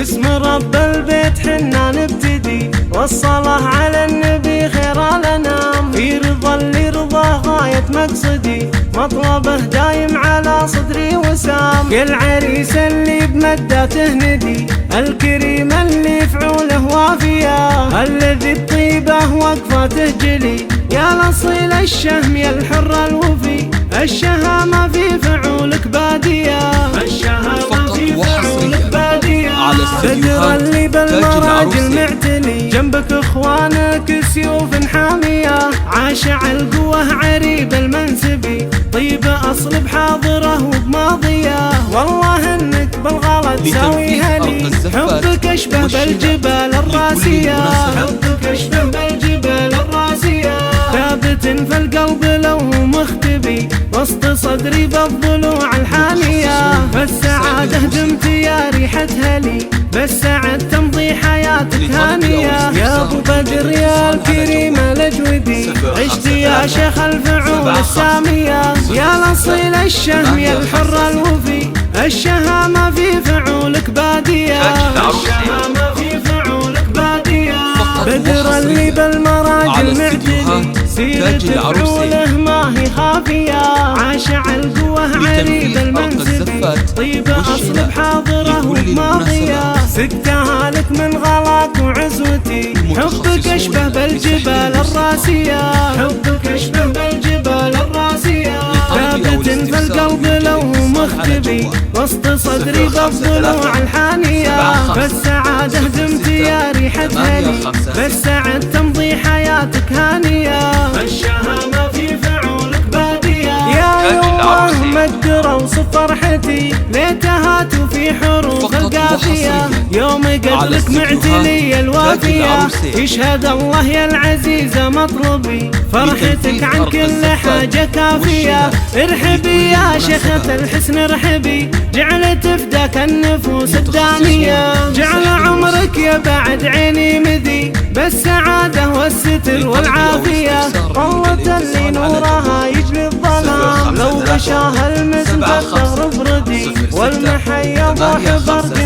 باسم رب البيت حنا نبتدي، والصلاة على النبي خير الأنام، في رضا اللي رضاه غاية مقصدي، مطلبه دايم على صدري وسام. يا العريس اللي بمدته ندي، الكريم اللي فعوله وافية، الذي الطيبة وقفته جلي، يا الأصيل الشهم يا الحر الوفي، الشهامة في فعولك بادية، الشهامة في فعولك بادية. بدر اللي بالمراجل معتلي، جنبك اخوانك سيوف حامية، عاشع القوة عريب المنسبي، طيب اصل بحاضره وبماضية، والله انك بالغلط ساويها لي، حبك اشبه بالجبال الراسية، حبك اشبه بالجبال الراسية، ثابت في القلب لو مختبي، وسط صدري بالضلوع الحانية، فالسعادة دمت يا ريحتها لي، بالسعد تمضي حياتك هانية، يا ابو بدر يا الكريم الاجودي، عشت يا شيخ الفعول السامية، يا الاصيل الشهم يا الحر الوفي، الشهامة في فعولك بادية، الشهامة في فعولك بادية. بدر اللي بالمراجل معتدي، سيرة فعوله ما هي خافية، عاشع القوة عريب المنسبي، طيب أصل بحاضره وبماضية، سكتها لك من غلاك وعزوتي، حبك أشبه بالجبال الراسية، حبك أشبه بالجبال الراسية، ثابت في القلب لو مختبي، وسط صدري بالضلوع الحانية، فالسعادة دمت يا ريحتها لي، بالسعد تمضي حياتك هانية، الشهامة في فعولك بادية. يا يومه مقدر اوصف فرحتي، ليتها في حروف القافية، يوم قتلك معتلي الوافية، يشهد الله يا العزيزة مطلبي، فرحتك عن كل حاجة كافية، ارحبي يا شيخة الحسن ارحبي، جعلت تفداك النفوس الدامية، جعل عمرك يا بعد عيني مذي، بالسعادة والستر والعافية، طلة اللي نورها يجلي الظلام، لو غشاها المزن فالثغر بردي، والمحيا ضاح برد